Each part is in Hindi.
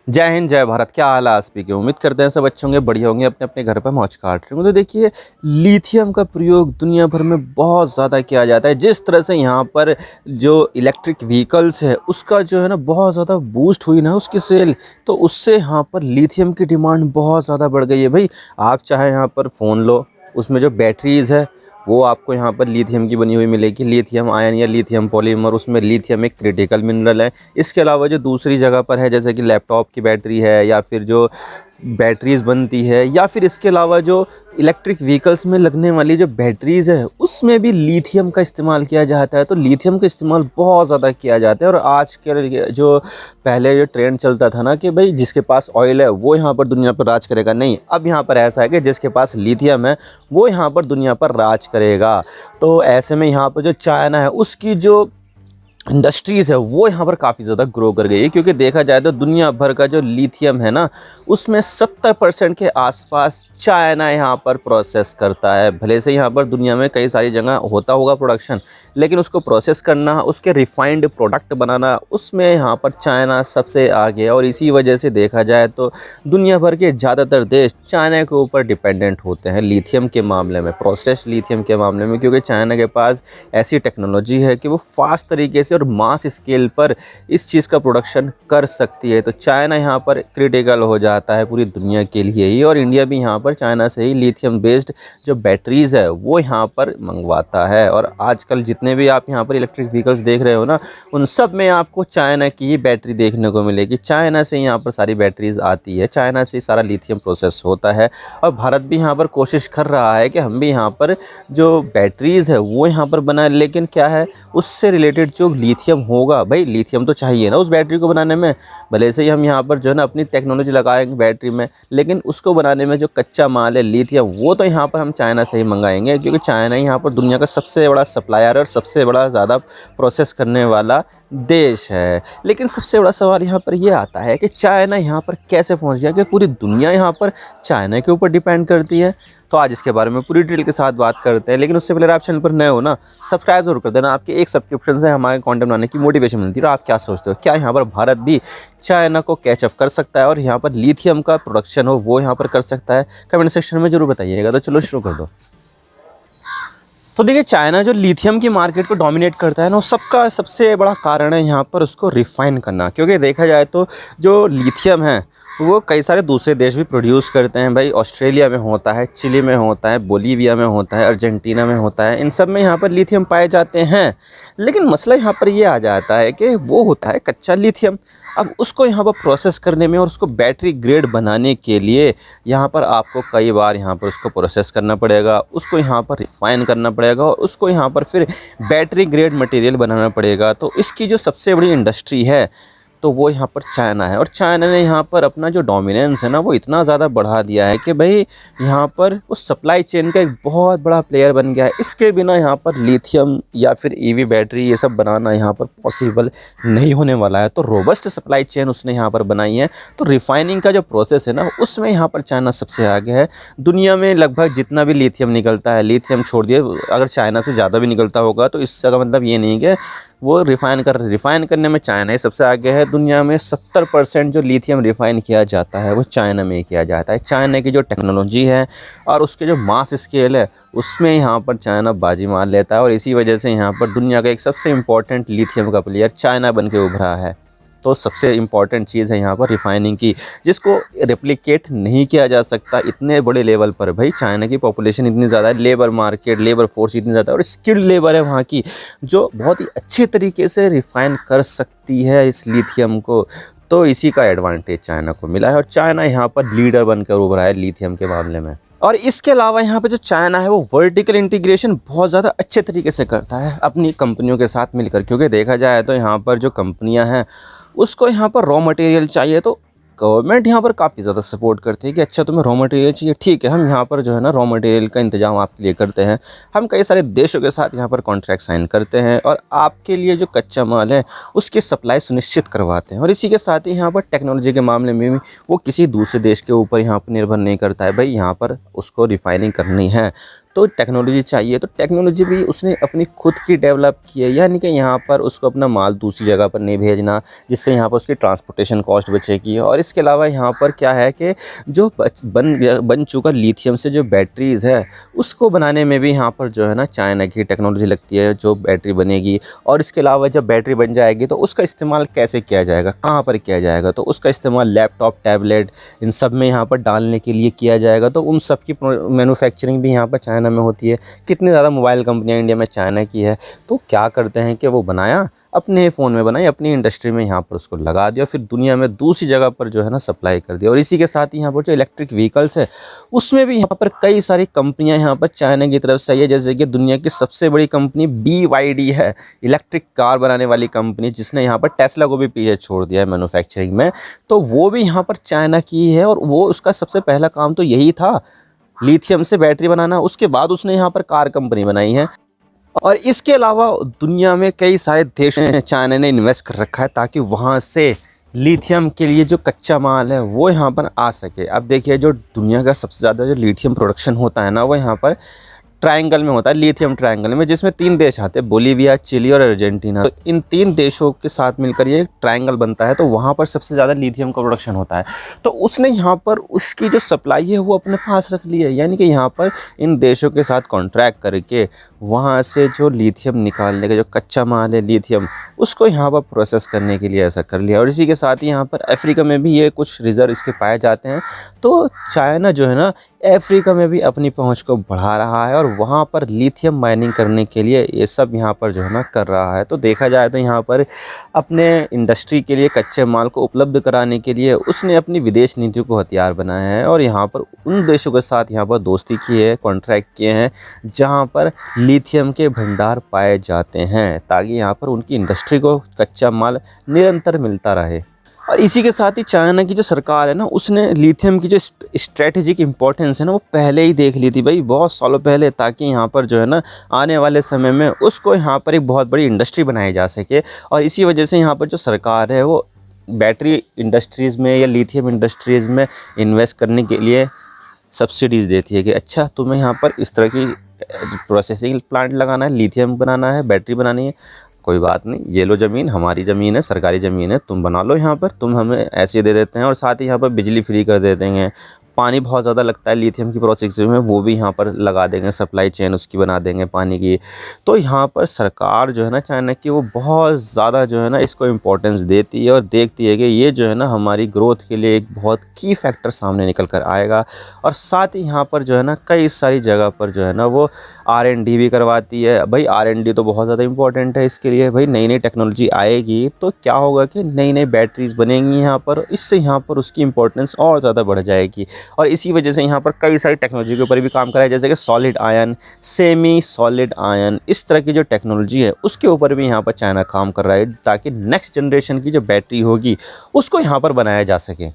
जय हिंद जय भारत। क्या हाल है आप की? उम्मीद करते हैं सब अच्छे होंगे, बढ़िया होंगे, अपने अपने घर पर मौज काट रहे होंगे। तो देखिए, लिथियम का प्रयोग दुनिया भर में बहुत ज़्यादा किया जाता है। जिस तरह से यहाँ पर जो इलेक्ट्रिक व्हीकल्स है उसका जो है ना बहुत ज़्यादा बूस्ट हुई ना उसकी सेल, तो उससे यहाँ पर लिथियम की डिमांड बहुत ज़्यादा बढ़ गई है। भाई आप चाहे यहाँ पर फ़ोन लो, उसमें जो बैटरीज़ है वो आपको यहाँ पर लिथियम की बनी हुई मिलेगी। लिथियम आयन या लिथियम पॉलीमर, उसमें लिथियम एक क्रिटिकल मिनरल है। इसके अलावा जो दूसरी जगह पर है, जैसे कि लैपटॉप की बैटरी है या फिर जो बैटरीज़ बनती है, या फिर इसके अलावा जो इलेक्ट्रिक व्हीकल्स में लगने वाली जो बैटरीज़ है उसमें भी लिथियम का इस्तेमाल किया जाता है। तो लिथियम का इस्तेमाल बहुत ज़्यादा किया जाता है। और आज के जो पहले जो ट्रेंड चलता था ना कि भाई जिसके पास ऑयल है वो यहाँ पर दुनिया पर राज करेगा, नहीं, अब यहाँ पर ऐसा है कि जिसके पास लिथियम है वो यहाँ पर दुनिया पर राज करेगा। तो ऐसे में यहाँ पर जो चाइना है उसकी जो इंडस्ट्रीज़ है वो यहाँ पर काफ़ी ज़्यादा ग्रो कर गई है, क्योंकि देखा जाए तो दुनिया भर का जो लिथियम है ना उसमें 70% के आसपास चाइना यहाँ पर प्रोसेस करता है। भले से यहाँ पर दुनिया में कई सारी जगह होता होगा प्रोडक्शन, लेकिन उसको प्रोसेस करना, उसके रिफाइंड प्रोडक्ट बनाना, उसमें यहाँ पर चाइना सबसे आगे है। और इसी वजह से देखा जाए तो दुनिया भर के ज़्यादातर देश चाइना के ऊपर डिपेंडेंट होते हैं लिथियम के मामले में, प्रोसेस लिथियम के मामले में, क्योंकि चाइना के पास ऐसी टेक्नोलॉजी है कि वो फास्ट तरीके से और मास स्केल पर इस चीज़ का प्रोडक्शन कर सकती है। तो चाइना यहाँ पर क्रिटिकल हो जाता है पूरी दुनिया के लिए ही। और इंडिया भी यहाँ पर चाइना से ही लिथियम बेस्ड जो बैटरीज़ है वो यहाँ पर मंगवाता है। और आजकल जितने भी आप यहाँ पर इलेक्ट्रिक व्हीकल्स देख रहे हो ना, उन सब में आपको चाइना की ही बैटरी देखने को मिलेगी। चाइना से यहाँ पर सारी बैटरीज़ आती है, चाइना से सारा लिथियम प्रोसेस होता है। और भारत भी यहाँ पर कोशिश कर रहा है कि हम भी यहाँ पर जो बैटरीज़ है वो यहाँ पर बनाए, लेकिन क्या है उससे रिलेटेड जो लिथियम होगा, भाई लिथियम तो चाहिए ना उस बैटरी को बनाने में। भले से ही हम यहाँ पर जो है ना अपनी टेक्नोलॉजी लगाएंगे बैटरी में, लेकिन उसको बनाने में जो कच्चा माल है लिथियम वो तो यहाँ पर हम चाइना से ही मंगाएंगे, क्योंकि चाइना यहाँ पर दुनिया का सबसे बड़ा सप्लायर और सबसे बड़ा ज़्यादा प्रोसेस करने वाला देश है। लेकिन सबसे बड़ा सवाल यहाँ पर ये आता है कि चाइना यहाँ पर कैसे पहुँच गया, कि पूरी दुनिया यहाँ पर चाइना के ऊपर डिपेंड करती है। तो आज इसके बारे में पूरी डिटेल के साथ बात करते हैं। लेकिन उससे पहले आप चैनल पर नए हो ना, सब्सक्राइब जरूर कर देना। आपके एक सब्सक्रिप्शन से हमारे कंटेंट बनाने की मोटिवेशन मिलती है। और आप क्या सोचते हो, क्या यहाँ पर भारत भी चाइना को कैचअप कर सकता है और यहाँ पर लिथियम का प्रोडक्शन हो वो यहाँ पर कर सकता है? कमेंट सेक्शन में जरूर बताइएगा। तो चलो शुरू कर दो। तो देखिए, चाइना जो लिथियम की मार्केट को डोमिनेट करता है ना, सबका सबसे बड़ा कारण है यहाँ पर उसको रिफ़ाइन करना। क्योंकि देखा जाए तो जो लिथियम है वो कई सारे दूसरे देश भी प्रोड्यूस करते हैं। भाई ऑस्ट्रेलिया में होता है, चिली में होता है, बोलीविया में होता है, अर्जेंटीना में होता है, इन सब में यहाँ पर लिथियम पाए जाते हैं। लेकिन मसला यहाँ पर ये आ जाता है कि वो होता है कच्चा लिथियम। अब उसको यहाँ पर प्रोसेस करने में और उसको बैटरी ग्रेड बनाने के लिए यहाँ पर आपको कई बार यहाँ पर उसको प्रोसेस करना पड़ेगा, उसको यहाँ पर रिफ़ाइन करना पड़ेगा और उसको यहाँ पर फिर बैटरी ग्रेड मटेरियल बनाना पड़ेगा। तो इसकी जो सबसे बड़ी इंडस्ट्री है तो वो यहाँ पर चाइना है। और चाइना ने यहाँ पर अपना जो डोमिनेंस है ना वो इतना ज़्यादा बढ़ा दिया है कि भाई यहाँ पर उस सप्लाई चेन का एक बहुत बड़ा प्लेयर बन गया है। इसके बिना यहाँ पर लिथियम या फिर ईवी बैटरी ये सब बनाना यहाँ पर पॉसिबल नहीं होने वाला है। तो रोबस्ट सप्लाई चेन उसने यहाँ पर बनाई है। तो रिफाइनिंग का जो प्रोसेस है ना उसमें यहाँ पर चाइना सबसे आगे है। दुनिया में लगभग जितना भी लिथियम निकलता है, लिथियम छोड़ दिए, अगर चाइना से ज़्यादा भी निकलता होगा तो इसका मतलब ये नहीं कि वो रिफ़ाइन करने में चाइना ही सबसे आगे है। दुनिया में 70% जो लिथियम रिफ़ाइन किया जाता है वो चाइना में ही किया जाता है। चाइना की जो टेक्नोलॉजी है और उसके जो मास स्केल है उसमें यहाँ पर चाइना बाजी मार लेता है। और इसी वजह से यहाँ पर दुनिया का एक सबसे इम्पॉर्टेंट लिथियम का प्लेयर चाइना बन के उभरा है। तो सबसे इम्पॉर्टेंट चीज़ है यहाँ पर रिफ़ाइनिंग की, जिसको रेप्लिकेट नहीं किया जा सकता इतने बड़े लेवल पर। भाई चाइना की पॉपुलेशन इतनी ज़्यादा है, लेबर मार्केट, लेबर फोर्स इतनी ज़्यादा है और स्किल्ड लेबर है वहाँ की, जो बहुत ही अच्छे तरीके से रिफ़ाइन कर सकती है इस लिथियम को। तो इसी का एडवांटेज चाइना को मिला है और चाइना यहाँ पर लीडर बनकर उभरा है लिथियम के मामले में। और इसके अलावा यहाँ पे जो चाइना है वो वर्टिकल इंटीग्रेशन बहुत ज़्यादा अच्छे तरीके से करता है अपनी कंपनियों के साथ मिलकर। क्योंकि देखा जाए तो यहाँ पर जो कंपनियाँ हैं उसको यहाँ पर रॉ मटेरियल चाहिए, तो गवर्नमेंट यहाँ पर काफ़ी ज़्यादा सपोर्ट करती है कि अच्छा तुम्हें रॉ मटेरियल चाहिए, ठीक है, हम यहाँ पर जो है ना रॉ मटेरियल का इंतजाम आपके लिए करते हैं। हम कई सारे देशों के साथ यहाँ पर कॉन्ट्रैक्ट साइन करते हैं और आपके लिए जो कच्चा माल है उसकी सप्लाई सुनिश्चित करवाते हैं। और इसी के साथ ही यहाँ पर टेक्नोलॉजी के मामले में भी वो किसी दूसरे देश के ऊपर यहाँ पर निर्भर नहीं करता है। भाई यहाँ पर उसको रिफाइनिंग करनी है तो टेक्नोलॉजी चाहिए, तो टेक्नोलॉजी भी उसने अपनी खुद की डेवलप की है, यानी कि यहाँ पर उसको अपना माल दूसरी जगह पर नहीं भेजना, जिससे यहाँ पर उसकी ट्रांसपोर्टेशन कॉस्ट बचेगी। और इसके अलावा यहाँ पर क्या है कि जो बन चुका लिथियम से जो बैटरीज़ है, उसको बनाने में भी यहाँ पर जो है ना चाइना की टेक्नोलॉजी लगती है, जो बैटरी बनेगी। और इसके अलावा जब बैटरी बन जाएगी तो उसका इस्तेमाल कैसे किया जाएगा, कहाँ पर किया जाएगा, तो उसका इस्तेमाल लैपटॉप, टैबलेट, इन सब में यहाँ पर डालने के लिए किया जाएगा। तो उन सब की मैन्युफैक्चरिंग भी यहाँ पर चाइना में होती है। कितनी ज़्यादा मोबाइल कंपनियाँ इंडिया में चाइना की है, तो क्या करते हैं कि वो बनाया, अपने फ़ोन में बनाई, अपनी इंडस्ट्री में यहाँ पर उसको लगा दिया, फिर दुनिया में दूसरी जगह पर जो है ना सप्लाई कर दिया। और इसी के साथ ही यहाँ पर जो इलेक्ट्रिक व्हीकल्स है, उसमें भी यहाँ पर कई सारी कंपनियाँ यहाँ पर चाइना की तरफ से आई है। जैसे कि दुनिया की सबसे बड़ी कंपनी BYD है, इलेक्ट्रिक कार बनाने वाली कंपनी, जिसने यहाँ पर टेस्ला को भी पीछे छोड़ दिया है मैन्युफैक्चरिंग में। तो वो भी यहाँ पर चाइना की है, और वो उसका सबसे पहला काम तो यही था, लिथियम से बैटरी बनाना। उसके बाद उसने यहाँ पर कार कंपनी बनाई है। और इसके अलावा दुनिया में कई सारे देश चाइना ने इन्वेस्ट कर रखा है, ताकि वहाँ से लिथियम के लिए जो कच्चा माल है वो यहाँ पर आ सके। अब देखिए, जो दुनिया का सबसे ज़्यादा जो लिथियम प्रोडक्शन होता है ना, वो यहाँ पर ट्रायंगल में होता है, लिथियम ट्रायंगल में, जिसमें 3 देश आते हैं, बोलीविया, चिली और अर्जेंटीना। तो इन 3 देशों के साथ मिलकर ये ट्रायंगल बनता है। तो वहाँ पर सबसे ज़्यादा लिथियम का प्रोडक्शन होता है। तो उसने यहाँ पर उसकी जो सप्लाई है वो अपने पास रख ली है, यानी कि यहाँ पर इन देशों के साथ कॉन्ट्रैक्ट करके वहाँ से जो लिथियम निकालने का जो कच्चा माल है लिथियम, उसको यहाँ पर प्रोसेस करने के लिए ऐसा कर लिया। और इसी के साथ ही यहाँ पर अफ्रीका में भी ये कुछ रिजर्व इसके पाए जाते हैं। तो चाइना जो है ना अफ्रीका में भी अपनी पहुंच को बढ़ा रहा है, और वहाँ पर लिथियम माइनिंग करने के लिए ये सब यहाँ पर जो है ना कर रहा है। तो देखा जाए तो यहाँ पर अपने इंडस्ट्री के लिए कच्चे माल को उपलब्ध कराने के लिए उसने अपनी विदेश नीति को हथियार बनाया है, और यहाँ पर उन देशों के साथ यहाँ पर दोस्ती की है, कॉन्ट्रैक्ट किए हैं, जहाँ पर लिथियम के भंडार पाए जाते हैं, ताकि यहाँ पर उनकी इंडस्ट्री को कच्चा माल निरंतर मिलता रहे। और इसी के साथ ही चाइना की जो सरकार है ना, उसने लिथियम की जो स्ट्रेटेजिक इंपॉर्टेंस है ना, वो पहले ही देख ली थी भाई, बहुत सालों पहले, ताकि यहाँ पर जो है ना आने वाले समय में उसको यहाँ पर एक बहुत बड़ी इंडस्ट्री बनाई जा सके। और इसी वजह से यहाँ पर जो सरकार है वो बैटरी इंडस्ट्रीज़ में या लिथियम इंडस्ट्रीज़ में इन्वेस्ट करने के लिए सब्सिडीज़ देती है कि अच्छा, तुम्हें यहाँ पर इस तरह की प्रोसेसिंग प्लांट लगाना है, लिथियम बनाना है, बैटरी बनानी है, कोई बात नहीं, ये लो ज़मीन, हमारी ज़मीन है, सरकारी ज़मीन है, तुम बना लो यहाँ पर, तुम हमें ऐसे दे देते हैं। और साथ ही यहाँ पर बिजली फ्री कर दे देंगे। पानी बहुत ज़्यादा लगता है लिथियम की प्रोसेसिंग में, वो भी यहाँ पर लगा देंगे, सप्लाई चेन उसकी बना देंगे पानी की। तो यहाँ पर सरकार जो है ना चाइना की, वो बहुत ज़्यादा जो है ना इसको इम्पोर्टेंस देती है, और देखती है कि ये जो है ना हमारी ग्रोथ के लिए एक बहुत की फैक्टर सामने निकल कर आएगा। और साथ ही यहाँ पर जो है ना कई सारी जगह पर जो है ना वो R&D भी करवाती है। भाई R&D तो बहुत ज़्यादा इंपॉर्टेंट है इसके लिए। भाई नई नई टेक्नोलॉजी आएगी तो क्या होगा कि नई नई बैटरीज बनेंगी यहाँ पर, इससे यहाँ पर उसकी इंपॉर्टेंस और ज़्यादा बढ़ जाएगी। और इसी वजह से यहाँ पर कई सारी टेक्नोलॉजी के ऊपर भी काम करा है, जैसे कि solid ion, semi solid ion, इस तरह की जो टेक्नोलॉजी है उसके ऊपर भी यहाँ पर चाइना काम कर रहा है, ताकि नेक्स्ट जनरेशन की जो बैटरी होगी उसको यहाँ पर बनाया जा सके।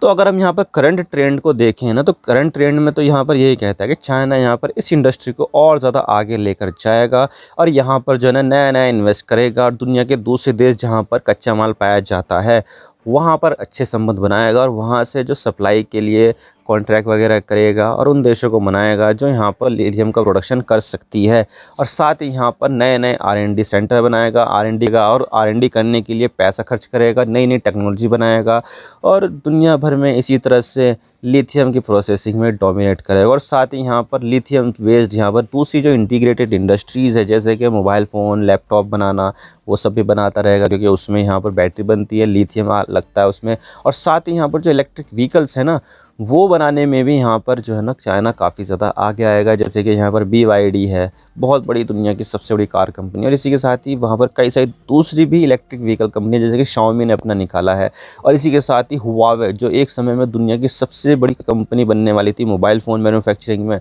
तो अगर हम यहाँ पर करंट ट्रेंड को देखें ना, तो करंट ट्रेंड में तो यहाँ पर यही कहता है कि चाइना यहाँ पर इस इंडस्ट्री को और ज़्यादा आगे लेकर जाएगा, और यहाँ पर जो है ना नया नया इन्वेस्ट करेगा, और दुनिया के दूसरे देश जहाँ पर कच्चा माल पाया जाता है वहाँ पर अच्छे संबंध बनाएगा, और वहाँ से जो सप्लाई के लिए कॉन्ट्रैक्ट वगैरह करेगा, और उन देशों को मनाएगा जो यहाँ पर लिथियम का प्रोडक्शन कर सकती है। और साथ ही यहाँ पर नए नए R&D सेंटर बनाएगा, R&D करने के लिए पैसा खर्च करेगा, नई नई टेक्नोलॉजी बनाएगा, और दुनिया भर में इसी तरह से लिथियम की प्रोसेसिंग में डोमिनेट करेगा। और साथ ही यहाँ पर लिथियम बेस्ड यहाँ पर दूसरी जो इंटीग्रेटेड इंडस्ट्रीज़ है, जैसे कि मोबाइल फ़ोन, लैपटॉप बनाना, वो सब भी बनाता रहेगा, क्योंकि उसमें यहाँ पर बैटरी बनती है, लिथियम लगता है उसमें। और साथ ही यहाँ पर जो इलेक्ट्रिक व्हीकल्स है ना, वो बनाने में भी यहाँ पर जो है ना चाइना काफ़ी ज़्यादा आगे आएगा। जैसे कि यहाँ पर BYD है, बहुत बड़ी दुनिया की सबसे बड़ी कार कंपनी, और इसी के साथ ही वहाँ पर कई सारी दूसरी भी इलेक्ट्रिक व्हीकल कंपनी, जैसे कि Xiaomi ने अपना निकाला है। और इसी के साथ ही Huawei, जो एक समय में दुनिया की सबसे बड़ी कंपनी बनने वाली थी मोबाइल फ़ोन मैन्युफैक्चरिंग में,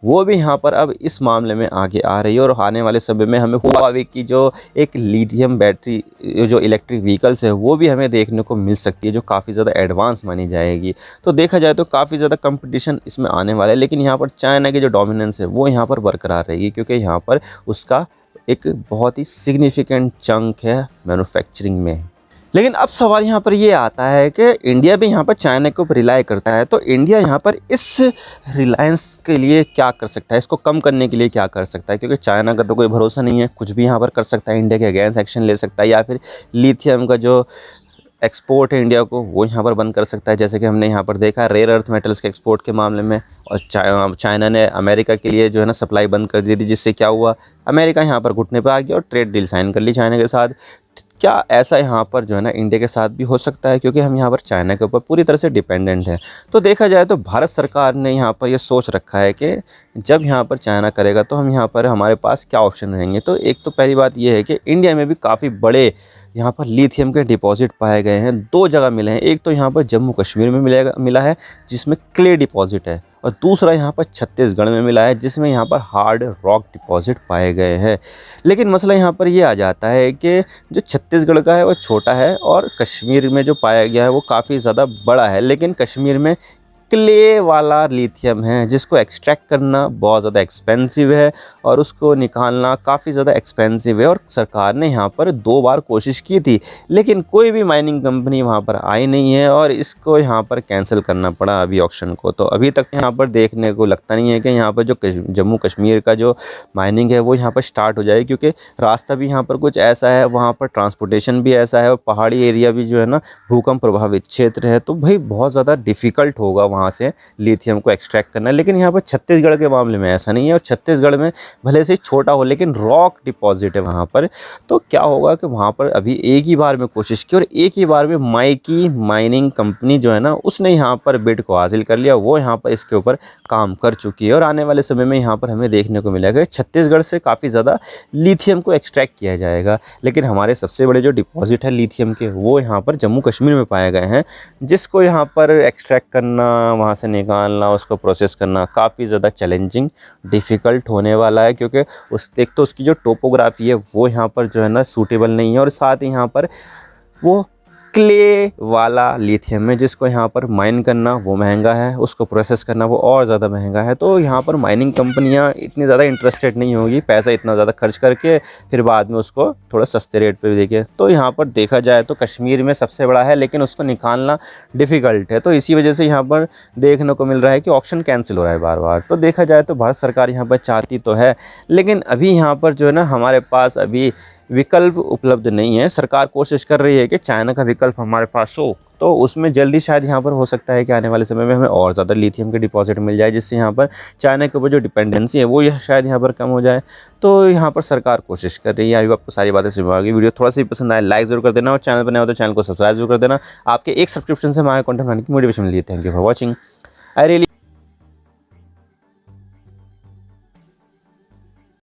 वो भी यहाँ पर अब इस मामले में आगे आ रही है। और आने वाले समय में हमें हुआवे की जो एक लिथियम बैटरी जो इलेक्ट्रिक व्हीकल्स है वो भी हमें देखने को मिल सकती है, जो काफ़ी ज़्यादा एडवांस मानी जाएगी। तो देखा जाए तो काफ़ी ज़्यादा कंपटीशन इसमें आने वाला है, लेकिन यहाँ पर चाइना की जो डोमिनेंस है वो यहाँ पर बरकरार रहेगी, क्योंकि यहाँ पर उसका एक बहुत ही सिग्निफिकेंट चंक है मैन्युफैक्चरिंग में। लेकिन अब सवाल यहाँ पर ये आता है कि इंडिया भी यहाँ पर चाइना के ऊपर रिलाई करता है, तो इंडिया यहाँ पर इस रिलायंस के लिए क्या कर सकता है, इसको कम करने के लिए क्या कर सकता है? क्योंकि चाइना का तो कोई भरोसा नहीं है, कुछ भी यहाँ पर कर सकता है, इंडिया के अगेंस्ट एक्शन ले सकता है, या फिर लिथियम का जो एक्सपोर्ट है इंडिया को वो यहाँ पर बंद कर सकता है, जैसे कि हमने यहाँ पर देखा रेयर अर्थ मेटल्स के एक्सपोर्ट के मामले में। और चाइना ने अमेरिका के लिए जो है ना सप्लाई बंद कर दी थी, जिससे क्या हुआ, अमेरिका यहाँ पर घुटने पर आ गया और ट्रेड डील साइन कर ली चाइना के साथ। क्या ऐसा यहाँ पर जो है ना इंडिया के साथ भी हो सकता है, क्योंकि हम यहाँ पर चाइना के ऊपर पूरी तरह से डिपेंडेंट हैं। तो देखा जाए तो भारत सरकार ने यहाँ पर ये सोच रखा है कि जब यहाँ पर चाइना करेगा तो हम यहाँ पर हमारे पास क्या ऑप्शन रहेंगे। तो एक तो पहली बात ये है कि इंडिया में भी काफ़ी बड़े यहाँ पर लिथियम के डिपॉजिट पाए गए हैं, 2 जगह मिले हैं। एक तो यहाँ पर जम्मू कश्मीर में मिला है जिसमें क्ले डिपॉजिट है, और दूसरा यहाँ पर छत्तीसगढ़ में मिला है जिसमें यहाँ पर हार्ड रॉक डिपॉजिट पाए गए हैं। लेकिन मसला यहाँ पर ये आ जाता है कि जो छत्तीसगढ़ का है वो छोटा है और कश्मीर में जो पाया गया है वो काफ़ी ज़्यादा बड़ा है। लेकिन कश्मीर में क्ले वाला लिथियम है जिसको एक्सट्रैक्ट करना बहुत ज़्यादा एक्सपेंसिव है और उसको निकालना काफ़ी ज़्यादा एक्सपेंसिव है। और सरकार ने यहाँ पर 2 बार कोशिश की थी, लेकिन कोई भी माइनिंग कंपनी वहाँ पर आई नहीं है और इसको यहाँ पर कैंसिल करना पड़ा अभी ऑक्शन को। तो अभी तक यहाँ पर देखने को लगता नहीं है कि यहाँ पर जो जम्मू कश्मीर का जो माइनिंग है वो यहाँ पर स्टार्ट हो जाए, क्योंकि रास्ता भी यहाँ पर कुछ ऐसा है, वहाँ पर ट्रांसपोर्टेशन भी ऐसा है और पहाड़ी एरिया भी जो है ना भूकंप प्रभावित क्षेत्र है। तो भाई बहुत ज़्यादा डिफ़िकल्ट होगा वहाँ से लिथियम को एक्सट्रैक्ट करना। लेकिन यहाँ पर छत्तीसगढ़ के मामले में ऐसा नहीं है, और छत्तीसगढ़ में भले से छोटा हो लेकिन रॉक डिपॉजिट है वहाँ पर। तो क्या होगा कि वहाँ पर अभी एक ही बार में कोशिश की और एक ही बार में माइकी माइनिंग कंपनी जो है ना उसने यहाँ पर बिड को हासिल कर लिया, वो यहाँ पर इसके ऊपर काम कर चुकी है। और आने वाले समय में यहाँ पर हमें देखने को मिलेगा कि छत्तीसगढ़ से काफ़ी ज़्यादा लिथियम को एक्सट्रैक्ट किया जाएगा। लेकिन हमारे सबसे बड़े जो डिपॉजिट है लिथियम के वो यहाँ पर जम्मू कश्मीर में पाए गए हैं, जिसको यहाँ पर एक्सट्रैक्ट करना, वहाँ से निकालना, उसको प्रोसेस करना काफ़ी ज़्यादा चैलेंजिंग डिफ़िकल्ट होने वाला है। क्योंकि एक तो उसकी जो टोपोग्राफी है वो यहाँ पर जो है ना सूटेबल नहीं है, और साथ ही यहाँ पर वो क्ले वाला लिथियम है जिसको यहाँ पर माइन करना वो महंगा है, उसको प्रोसेस करना वो और ज़्यादा महंगा है। तो यहाँ पर माइनिंग कंपनियाँ इतनी ज़्यादा इंटरेस्टेड नहीं होगी पैसा इतना ज़्यादा खर्च करके फिर बाद में उसको थोड़ा सस्ते रेट पे भी देखे। तो यहाँ पर देखा जाए तो कश्मीर में सबसे बड़ा है लेकिन उसको निकालना डिफ़िकल्ट है। तो इसी वजह से यहाँ पर देखने को मिल रहा है कि ऑक्शन कैंसिल हो रहा है बार बार। तो देखा जाए तो भारत सरकार यहाँ पर चाहती तो है, लेकिन अभी यहाँ पर जो है ना हमारे पास अभी विकल्प उपलब्ध नहीं है। सरकार कोशिश कर रही है कि चाइना का विकल्प हमारे पास हो, तो उसमें जल्दी शायद यहाँ पर हो सकता है कि आने वाले समय में हमें और ज़्यादा लिथियम के डिपॉजिट मिल जाए, जिससे यहाँ पर चाइना के ऊपर जो डिपेंडेंसी है वो शायद यहाँ पर कम हो जाए। तो यहाँ पर सरकार कोशिश कर रही है। अभी आपको सारी बातें समझ आ गई। वीडियो थोड़ा सा पसंद आए लाइक जरूर कर देना, और चैनल पर नया हो तो चैनल को सब्सक्राइब जरूर कर देना। आपके एक सब्सक्रिप्शन से हमारे कंटेंट बनाने की मोटिवेशन मिली है। Thank you for watching. I really